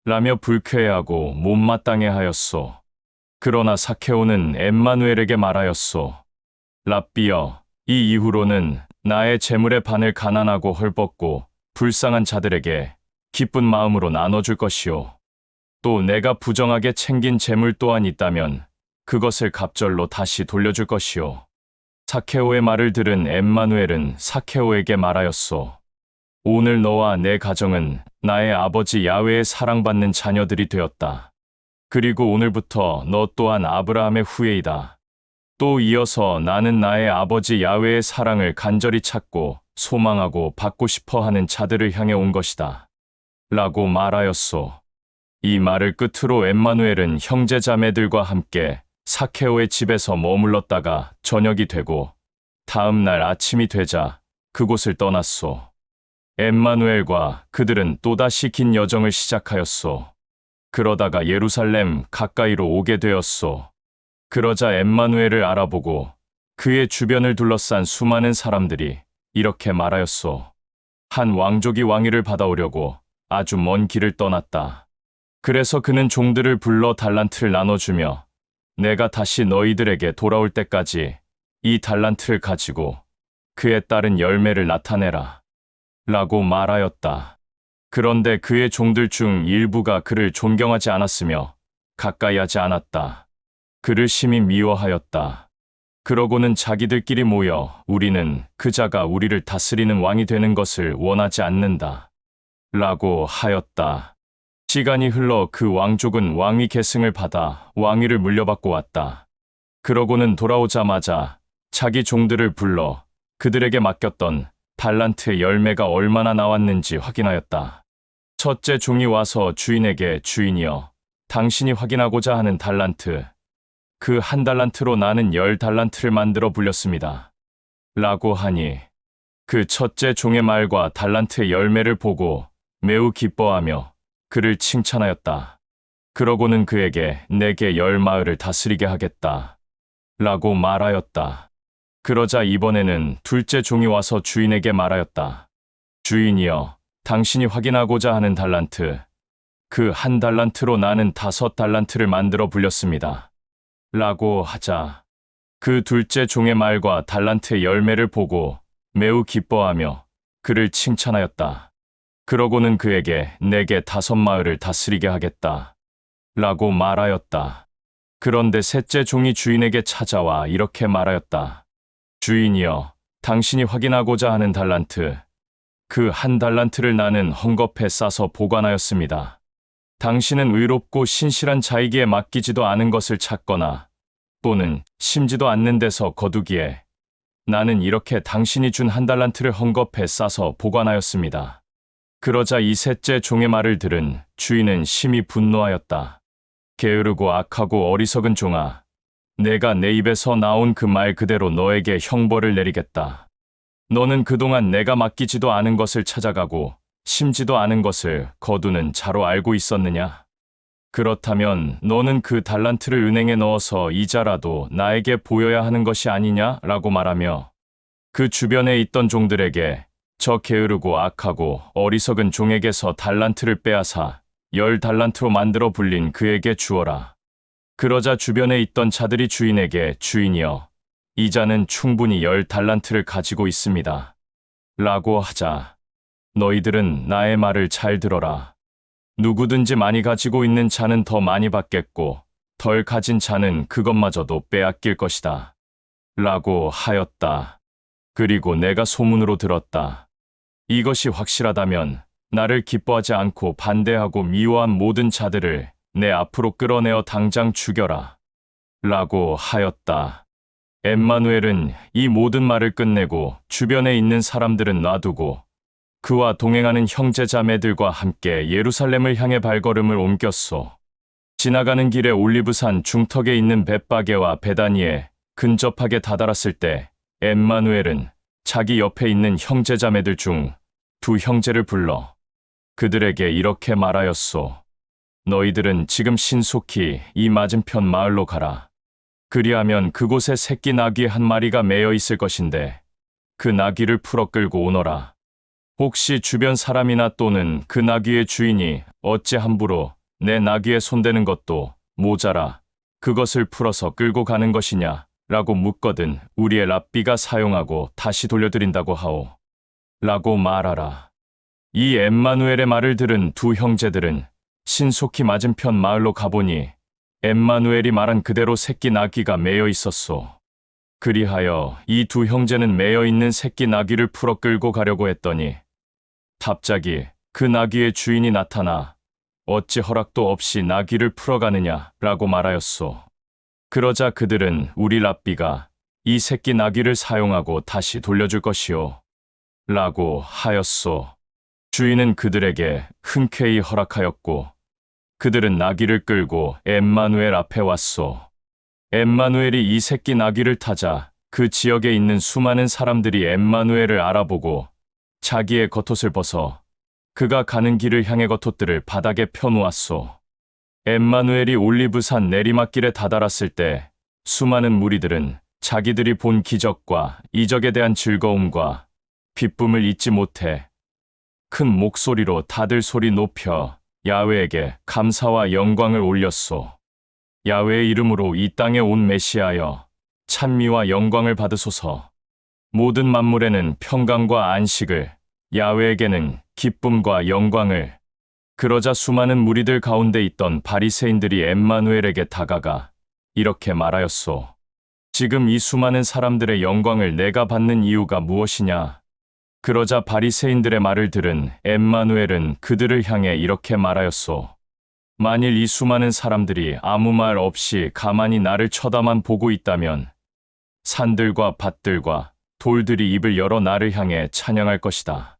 A: 라며 불쾌해하고 못마땅해하였소. 그러나 사케오는 엠마누엘에게 말하였소. 랍비여, 이 이후로는 나의 재물의 반을 가난하고 헐벗고 불쌍한 자들에게 기쁜 마음으로 나눠줄 것이요. 또 내가 부정하게 챙긴 재물 또한 있다면 그것을 갑절로 다시 돌려줄 것이요. 사케오의 말을 들은 엠마누엘은 사케오에게 말하였소. 오늘 너와 내 가정은 나의 아버지 야훼의 사랑받는 자녀들이 되었다. 그리고 오늘부터 너 또한 아브라함의 후예이다. 또 이어서 나는 나의 아버지 야훼의 사랑을 간절히 찾고 소망하고 받고 싶어하는 자들을 향해 온 것이다. 라고 말하였소. 이 말을 끝으로 엠마누엘은 형제자매들과 함께 사케오의 집에서 머물렀다가 저녁이 되고 다음 날 아침이 되자 그곳을 떠났소. 엠마누엘과 그들은 또다시 긴 여정을 시작하였소. 그러다가 예루살렘 가까이로 오게 되었소. 그러자 엠마누엘을 알아보고 그의 주변을 둘러싼 수많은 사람들이 이렇게 말하였소. 한 왕족이 왕위를 받아오려고 아주 먼 길을 떠났다. 그래서 그는 종들을 불러 달란트를 나눠주며 내가 다시 너희들에게 돌아올 때까지 이 달란트를 가지고 그에 따른 열매를 나타내라. 라고 말하였다. 그런데 그의 종들 중 일부가 그를 존경하지 않았으며 가까이 하지 않았다. 그를 심히 미워하였다. 그러고는 자기들끼리 모여 우리는 그자가 우리를 다스리는 왕이 되는 것을 원하지 않는다. 라고 하였다. 시간이 흘러 그 왕족은 왕위 계승을 받아 왕위를 물려받고 왔다. 그러고는 돌아오자마자 자기 종들을 불러 그들에게 맡겼던 달란트의 열매가 얼마나 나왔는지 확인하였다. 첫째 종이 와서 주인에게 주인이여, 당신이 확인하고자 하는 달란트, 그 한 달란트로 나는 10달란트를 만들어 불렸습니다. 라고 하니 그 첫째 종의 말과 달란트의 열매를 보고 매우 기뻐하며 그를 칭찬하였다. 그러고는 그에게 내게 10마을을 다스리게 하겠다. 라고 말하였다. 그러자 이번에는 둘째 종이 와서 주인에게 말하였다. 주인이여, 당신이 확인하고자 하는 달란트, 그 한 달란트로 나는 5달란트를 만들어 불렸습니다. 라고 하자 그 둘째 종의 말과 달란트의 열매를 보고 매우 기뻐하며 그를 칭찬하였다. 그러고는 그에게 내게 5마을을 다스리게 하겠다. 라고 말하였다. 그런데 셋째 종이 주인에게 찾아와 이렇게 말하였다. 주인이여, 당신이 확인하고자 하는 달란트, 그 1달란트를 나는 헝겊에 싸서 보관하였습니다. 당신은 의롭고 신실한 자이기에 맡기지도 않은 것을 찾거나 또는 심지도 않는 데서 거두기에 나는 이렇게 당신이 준 1달란트를 헝겊에 싸서 보관하였습니다. 그러자 이 셋째 종의 말을 들은 주인은 심히 분노하였다. 게으르고 악하고 어리석은 종아, 내가 내 입에서 나온 그 말 그대로 너에게 형벌을 내리겠다. 너는 그동안 내가 맡기지도 않은 것을 찾아가고 심지도 않은 것을 거두는 자로 알고 있었느냐? 그렇다면 너는 그 달란트를 은행에 넣어서 이자라도 나에게 보여야 하는 것이 아니냐? 라고 말하며 그 주변에 있던 종들에게 저 게으르고 악하고 어리석은 종에게서 달란트를 빼앗아 10달란트로 만들어 불린 그에게 주어라. 그러자 주변에 있던 자들이 주인에게 주인이여, 이 자는 충분히 10달란트를 가지고 있습니다. 라고 하자 너희들은 나의 말을 잘 들어라. 누구든지 많이 가지고 있는 자는 더 많이 받겠고 덜 가진 자는 그것마저도 빼앗길 것이다. 라고 하였다. 그리고 내가 소문으로 들었다. 이것이 확실하다면 나를 기뻐하지 않고 반대하고 미워한 모든 자들을 내 앞으로 끌어내어 당장 죽여라. 라고 하였다. 엠마누엘은 이 모든 말을 끝내고 주변에 있는 사람들은 놔두고 그와 동행하는 형제자매들과 함께 예루살렘을 향해 발걸음을 옮겼소. 지나가는 길에 올리브산 중턱에 있는 벳바게와 베다니에 근접하게 다다랐을 때 엠마누엘은 자기 옆에 있는 형제자매들 중 2 형제를 불러 그들에게 이렇게 말하였소. 너희들은 지금 신속히 이 맞은편 마을로 가라. 그리하면 그곳에 새끼 나귀 1마리가 매여 있을 것인데 그 나귀를 풀어 끌고 오너라. 혹시 주변 사람이나 또는 그 나귀의 주인이 어찌 함부로 내 나귀에 손대는 것도 모자라 그것을 풀어서 끌고 가는 것이냐? 라고 묻거든 우리의 랍비가 사용하고 다시 돌려드린다고 하오. 라고 말하라. 이 엠마누엘의 말을 들은 2 형제들은 신속히 맞은편 마을로 가보니 엠마누엘이 말한 그대로 새끼 나귀가 매여 있었소. 그리하여 이 2 형제는 매여 있는 새끼 나귀를 풀어 끌고 가려고 했더니 갑자기 그 나귀의 주인이 나타나 어찌 허락도 없이 나귀를 풀어가느냐? 라고 말하였소. 그러자 그들은 우리 랍비가 이 새끼 나귀를 사용하고 다시 돌려줄 것이오. 라고 하였소. 주인은 그들에게 흔쾌히 허락하였고 그들은 나귀를 끌고 엠마누엘 앞에 왔소. 엠마누엘이 이 새끼 나귀를 타자 그 지역에 있는 수많은 사람들이 엠마누엘을 알아보고 자기의 겉옷을 벗어 그가 가는 길을 향해 겉옷들을 바닥에 펴놓았소. 엠마누엘이 올리브산 내리막길에 다다랐을 때 수많은 무리들은 자기들이 본 기적과 이적에 대한 즐거움과 기쁨을 잊지 못해 큰 목소리로 다들 소리 높여 야훼에게 감사와 영광을 올렸소. 야훼의 이름으로 이 땅에 온 메시아여, 찬미와 영광을 받으소서. 모든 만물에는 평강과 안식을, 야훼에게는 기쁨과 영광을. 그러자 수많은 무리들 가운데 있던 바리새인들이 엠마누엘에게 다가가 이렇게 말하였소. 지금 이 수많은 사람들의 영광을 내가 받는 이유가 무엇이냐? 그러자 바리새인들의 말을 들은 엠마누엘은 그들을 향해 이렇게 말하였소. 만일 이 수많은 사람들이 아무 말 없이 가만히 나를 쳐다만 보고 있다면 산들과 밭들과 돌들이 입을 열어 나를 향해 찬양할 것이다.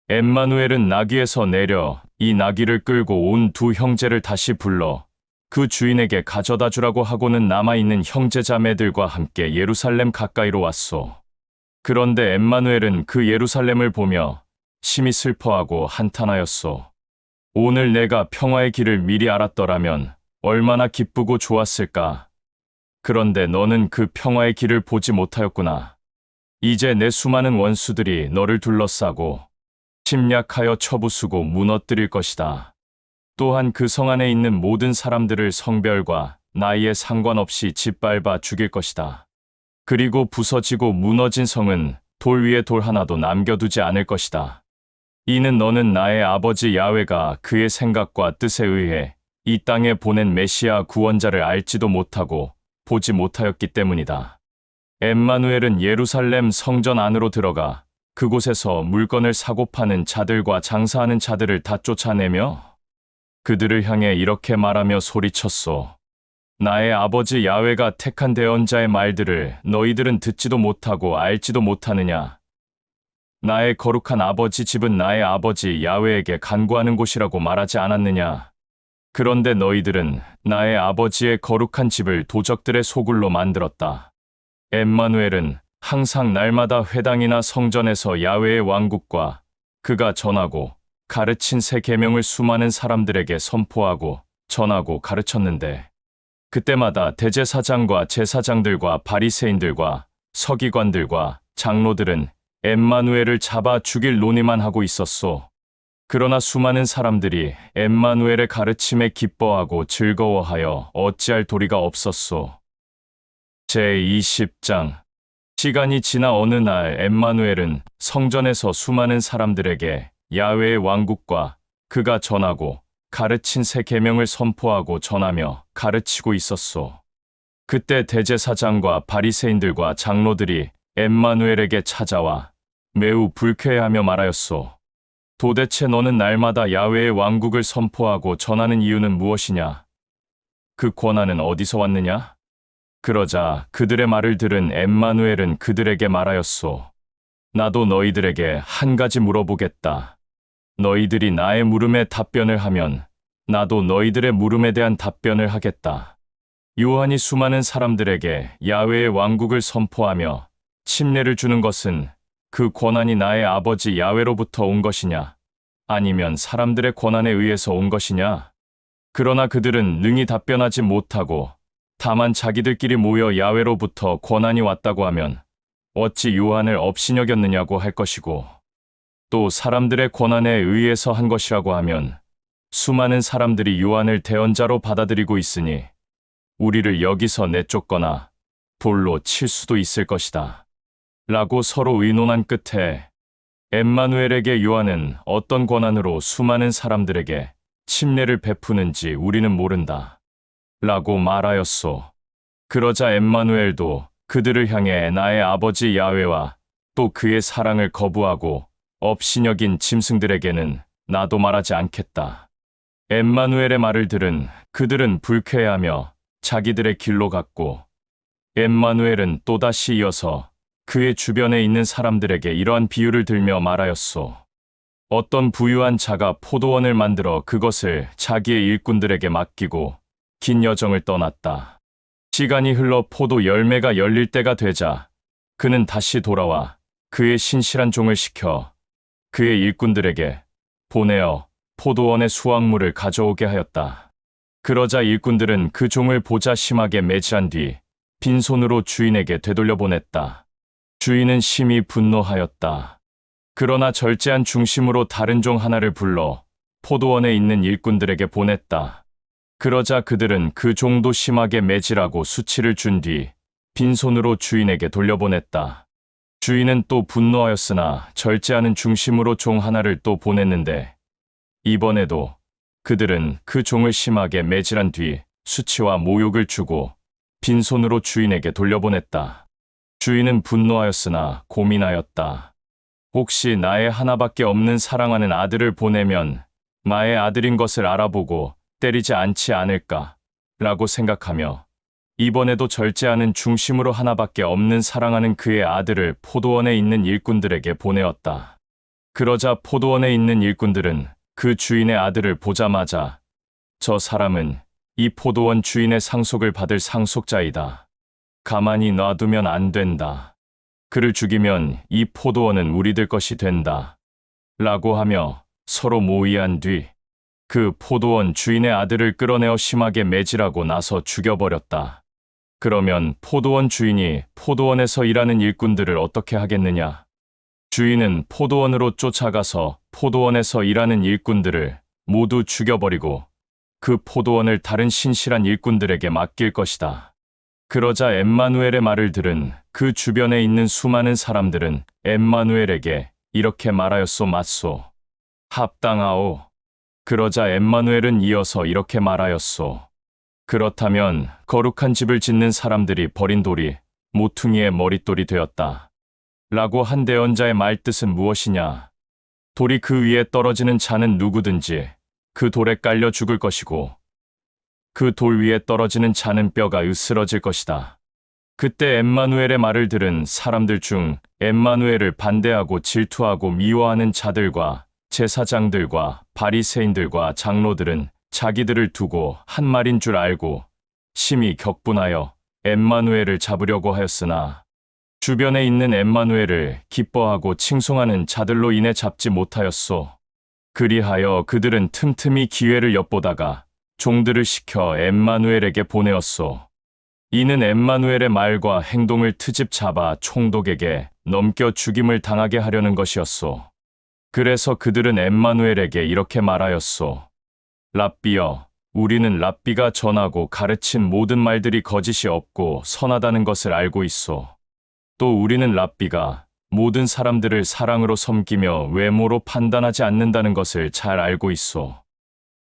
A: 엠마누엘은 나귀에서 내려 이 나귀를 끌고 온 2 형제를 다시 불러 그 주인에게 가져다 주라고 하고는 남아있는 형제자매들과 함께 예루살렘 가까이로 왔소. 그런데 엠마누엘은 그 예루살렘을 보며 심히 슬퍼하고 한탄하였소. 오늘 내가 평화의 길을 미리 알았더라면 얼마나 기쁘고 좋았을까. 그런데 너는 그 평화의 길을 보지 못하였구나. 이제 내 수많은 원수들이 너를 둘러싸고 침략하여 쳐부수고 무너뜨릴 것이다. 또한 그 성 안에 있는 모든 사람들을 성별과 나이에 상관없이 짓밟아 죽일 것이다. 그리고 부서지고 무너진 성은 돌 위에 돌 하나도 남겨두지 않을 것이다. 이는 너는 나의 아버지 야훼가 그의 생각과 뜻에 의해 이 땅에 보낸 메시아 구원자를 알지도 못하고 보지 못하였기 때문이다. 엠마누엘은 예루살렘 성전 안으로 들어가 그곳에서 물건을 사고 파는 자들과 장사하는 자들을 다 쫓아내며 그들을 향해 이렇게 말하며 소리쳤소. 나의 아버지 야훼가 택한 대언자의 말들을 너희들은 듣지도 못하고 알지도 못하느냐? 나의 거룩한 아버지 집은 나의 아버지 야훼에게 간구하는 곳이라고 말하지 않았느냐? 그런데 너희들은 나의 아버지의 거룩한 집을 도적들의 소굴로 만들었다. 엠마누엘은 항상 날마다 회당이나 성전에서 야훼의 왕국과 그가 전하고 가르친 새 계명을 수많은 사람들에게 선포하고 전하고 가르쳤는데 그때마다 대제사장과 제사장들과 바리새인들과 서기관들과 장로들은 엠마누엘을 잡아 죽일 논의만 하고 있었소. 그러나 수많은 사람들이 엠마누엘의 가르침에 기뻐하고 즐거워하여 어찌할 도리가 없었소. 제20장. 시간이 지나 어느 날 엠마누엘은 성전에서 수많은 사람들에게 야훼의 왕국과 그가 전하고 가르친 새 계명을 선포하고 전하며 가르치고 있었소. 그때 대제사장과 바리새인들과 장로들이 엠마누엘에게 찾아와 매우 불쾌해하며 말하였소. 도대체 너는 날마다 야훼의 왕국을 선포하고 전하는 이유는 무엇이냐? 그 권한은 어디서 왔느냐? 그러자 그들의 말을 들은 엠마누엘은 그들에게 말하였소. 나도 너희들에게 한 가지 물어보겠다. 너희들이 나의 물음에 답변을 하면 나도 너희들의 물음에 대한 답변을 하겠다. 요한이 수많은 사람들에게 야훼의 왕국을 선포하며 침례를 주는 것은 그 권한이 나의 아버지 야훼로부터 온 것이냐? 아니면 사람들의 권한에 의해서 온 것이냐? 그러나 그들은 능히 답변하지 못하고 다만 자기들끼리 모여 야훼로부터 권한이 왔다고 하면 어찌 요한을 업신여겼느냐고 할 것이고 또 사람들의 권한에 의해서 한 것이라고 하면 수많은 사람들이 요한을 대언자로 받아들이고 있으니 우리를 여기서 내쫓거나 돌로 칠 수도 있을 것이다. 라고 서로 의논한 끝에 엠마누엘에게 요한은 어떤 권한으로 수많은 사람들에게 침례를 베푸는지 우리는 모른다. 라고 말하였소. 그러자 엠마누엘도 그들을 향해 나의 아버지 야훼와 또 그의 사랑을 거부하고 업신여긴 짐승들에게는 나도 말하지 않겠다. 엠마누엘의 말을 들은 그들은 불쾌해하며 자기들의 길로 갔고 엠마누엘은 또다시 이어서 그의 주변에 있는 사람들에게 이러한 비유를 들며 말하였소. 어떤 부유한 자가 포도원을 만들어 그것을 자기의 일꾼들에게 맡기고 긴 여정을 떠났다. 시간이 흘러 포도 열매가 열릴 때가 되자 그는 다시 돌아와 그의 신실한 종을 시켜 그의 일꾼들에게 보내어 포도원의 수확물을 가져오게 하였다. 그러자 일꾼들은 그 종을 보자 심하게 매질한 뒤 빈손으로 주인에게 되돌려 보냈다. 주인은 심히 분노하였다. 그러나 절제한 중심으로 다른 종 하나를 불러 포도원에 있는 일꾼들에게 보냈다. 그러자 그들은 그 종도 심하게 매질하고 수치를 준 뒤 빈손으로 주인에게 돌려보냈다. 주인은 또 분노하였으나 절제하는 중심으로 종 하나를 또 보냈는데 이번에도 그들은 그 종을 심하게 매질한 뒤 수치와 모욕을 주고 빈손으로 주인에게 돌려보냈다. 주인은 분노하였으나 고민하였다. 혹시 나의 하나밖에 없는 사랑하는 아들을 보내면 나의 아들인 것을 알아보고 때리지 않지 않을까? 라고 생각하며 이번에도 절제하는 중심으로 하나밖에 없는 사랑하는 그의 아들을 포도원에 있는 일꾼들에게 보내었다. 그러자 포도원에 있는 일꾼들은 그 주인의 아들을 보자마자 저 사람은 이 포도원 주인의 상속을 받을 상속자이다. 가만히 놔두면 안 된다. 그를 죽이면 이 포도원은 우리들 것이 된다. 라고 하며 서로 모의한 뒤 그 포도원 주인의 아들을 끌어내어 심하게 매질하고 나서 죽여버렸다. 그러면 포도원 주인이 포도원에서 일하는 일꾼들을 어떻게 하겠느냐? 주인은 포도원으로 쫓아가서 포도원에서 일하는 일꾼들을 모두 죽여버리고 그 포도원을 다른 신실한 일꾼들에게 맡길 것이다. 그러자 엠마누엘의 말을 들은 그 주변에 있는 수많은 사람들은 엠마누엘에게 이렇게 말하였소. 맞소. 합당하오. 그러자 엠마누엘은 이어서 이렇게 말하였소. 그렇다면 거룩한 집을 짓는 사람들이 버린 돌이 모퉁이의 머릿돌이 되었다. 라고 한 대언자의 말뜻은 무엇이냐? 돌이 그 위에 떨어지는 자는 누구든지 그 돌에 깔려 죽을 것이고 그 돌 위에 떨어지는 자는 뼈가 으스러질 것이다. 그때 엠마누엘의 말을 들은 사람들 중 엠마누엘을 반대하고 질투하고 미워하는 자들과 제사장들과 바리새인들과 장로들은 자기들을 두고 한 말인 줄 알고 심히 격분하여 엠마누엘을 잡으려고 하였으나 주변에 있는 엠마누엘을 기뻐하고 칭송하는 자들로 인해 잡지 못하였소. 그리하여 그들은 틈틈이 기회를 엿보다가 종들을 시켜 엠마누엘에게 보내었소. 이는 엠마누엘의 말과 행동을 트집 잡아 총독에게 넘겨 죽임을 당하게 하려는 것이었소. 그래서 그들은 엠마누엘에게 이렇게 말하였소. 랍비여, 우리는 랍비가 전하고 가르친 모든 말들이 거짓이 없고 선하다는 것을 알고 있소. 또 우리는 랍비가 모든 사람들을 사랑으로 섬기며 외모로 판단하지 않는다는 것을 잘 알고 있소.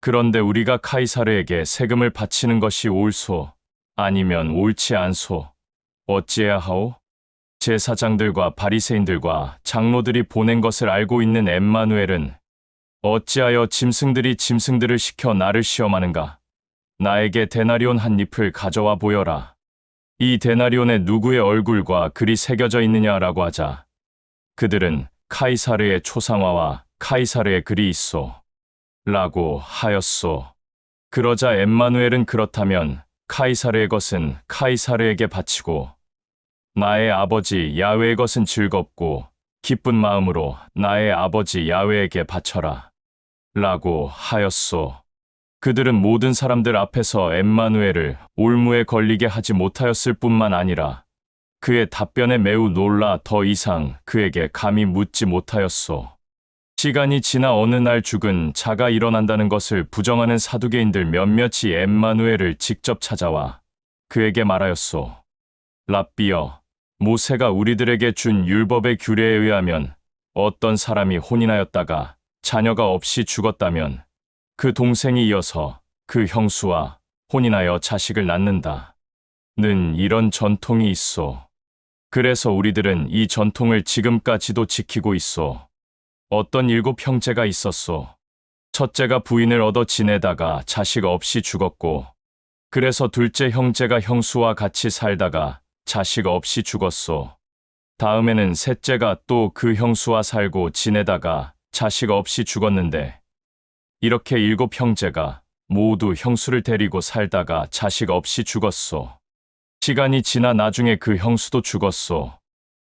A: 그런데 우리가 카이사르에게 세금을 바치는 것이 옳소? 아니면 옳지 않소? 어찌해야 하오? 제사장들과 바리새인들과 장로들이 보낸 것을 알고 있는 엠마누엘은 어찌하여 짐승들이 짐승들을 시켜 나를 시험하는가? 나에게 데나리온 한 잎을 가져와 보여라. 이 데나리온에 누구의 얼굴과 글이 새겨져 있느냐라고 하자 그들은 카이사르의 초상화와 카이사르의 글이 있소. 라고 하였소. 그러자 엠마누엘은 그렇다면 카이사르의 것은 카이사르에게 바치고 나의 아버지 야훼의 것은 즐겁고 기쁜 마음으로 나의 아버지 야훼에게 바쳐라. 라고 하였소. 그들은 모든 사람들 앞에서 엠마누엘을 올무에 걸리게 하지 못하였을 뿐만 아니라 그의 답변에 매우 놀라 더 이상 그에게 감히 묻지 못하였소. 시간이 지나 어느 날 죽은 자가 일어난다는 것을 부정하는 사두개인들 몇몇이 엠마누엘을 직접 찾아와 그에게 말하였소. 랍비여, 모세가 우리들에게 준 율법의 규례에 의하면 어떤 사람이 혼인하였다가 자녀가 없이 죽었다면 그 동생이 이어서 그 형수와 혼인하여 자식을 낳는다. 는 이런 전통이 있소. 그래서 우리들은 이 전통을 지금까지도 지키고 있소. 어떤 7 형제가 있었소. 첫째가 부인을 얻어 지내다가 자식 없이 죽었고, 그래서 둘째 형제가 형수와 같이 살다가 자식 없이 죽었소. 다음에는 셋째가 또 그 형수와 살고 지내다가 자식 없이 죽었는데, 이렇게 7 형제가 모두 형수를 데리고 살다가 자식 없이 죽었소. 시간이 지나 나중에 그 형수도 죽었소.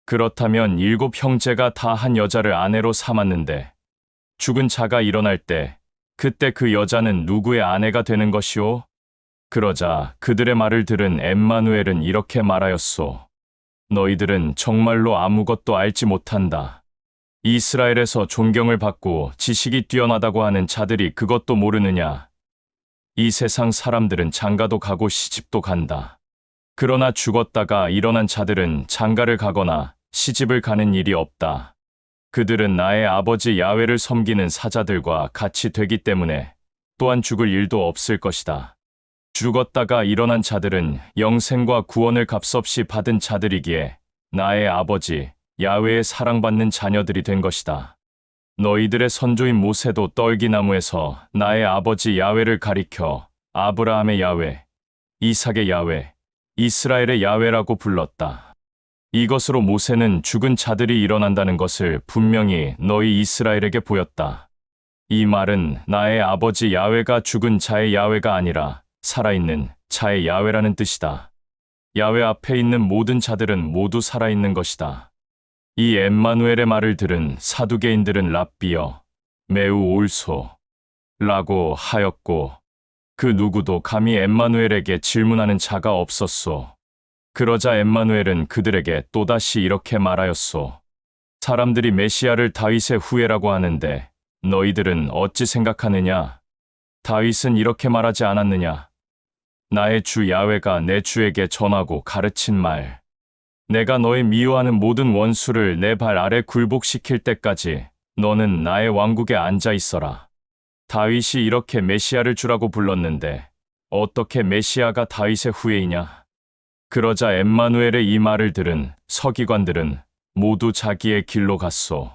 A: 그렇다면 7 형제가 다 한 여자를 아내로 삼았는데 죽은 자가 일어날 때 그때 그 여자는 누구의 아내가 되는 것이오? 그러자 그들의 말을 들은 엠마누엘은 이렇게 말하였소. 너희들은 정말로 아무것도 알지 못한다. 이스라엘에서 존경을 받고 지식이 뛰어나다고 하는 자들이 그것도 모르느냐? 이 세상 사람들은 장가도 가고 시집도 간다. 그러나 죽었다가 일어난 자들은 장가를 가거나 시집을 가는 일이 없다. 그들은 나의 아버지 야훼를 섬기는 사자들과 같이 되기 때문에 또한 죽을 일도 없을 것이다. 죽었다가 일어난 자들은 영생과 구원을 값없이 받은 자들이기에 나의 아버지 야훼의 사랑받는 자녀들이 된 것이다. 너희들의 선조인 모세도 떨기나무에서 나의 아버지 야훼를 가리켜 아브라함의 야훼, 이삭의 야훼, 이스라엘의 야훼라고 불렀다. 이것으로 모세는 죽은 자들이 일어난다는 것을 분명히 너희 이스라엘에게 보였다. 이 말은 나의 아버지 야훼가 죽은 자의 야훼가 아니라 살아있는 자의 야훼라는 뜻이다. 야훼 앞에 있는 모든 자들은 모두 살아있는 것이다. 이 엠마누엘의 말을 들은 사두개인들은 랍비여, 매우 옳소. 라고 하였고 그 누구도 감히 엠마누엘에게 질문하는 자가 없었소. 그러자 엠마누엘은 그들에게 또다시 이렇게 말하였소. 사람들이 메시아를 다윗의 후예라고 하는데 너희들은 어찌 생각하느냐? 다윗은 이렇게 말하지 않았느냐? 나의 주 야훼가 내 주에게 전하고 가르친 말. 내가 너의 미워하는 모든 원수를 내 발 아래 굴복시킬 때까지 너는 나의 왕국에 앉아 있어라. 다윗이 이렇게 메시아를 주라고 불렀는데 어떻게 메시아가 다윗의 후예이냐? 그러자 엠마누엘의 이 말을 들은 서기관들은 모두 자기의 길로 갔소.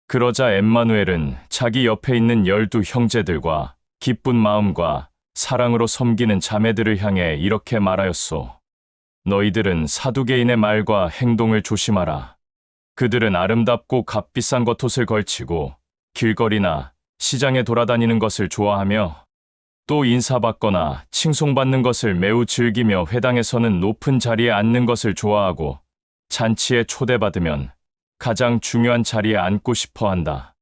A: 그러자 엠마누엘은 자기 옆에 있는 12 형제들과 기쁜 마음과 사랑으로 섬기는 자매들을 향해 이렇게 말하였소. 너희들은 사두개인의 말과 행동을 조심하라. 그들은 아름답고 값비싼 겉옷을 걸치고 길거리나 시장에 돌아다니는 것을 좋아하며 또 인사받거나 칭송받는 것을 매우 즐기며 회당에서는 높은 자리에 앉는 것을 좋아하고 잔치에 초대받으면 가장 중요한 자리에 앉고 싶어 한다.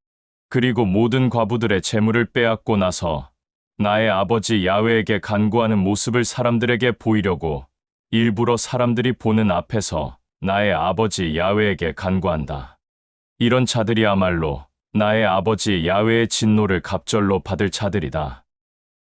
A: 그리고 모든 과부들의 재물을 빼앗고 나서 나의 아버지 야훼에게 간구하는 모습을 사람들에게 보이려고 일부러 사람들이 보는 앞에서 나의 아버지 야훼에게 간구한다. 이런 자들이야말로 나의 아버지 야훼의 진노를 갑절로 받을 자들이다.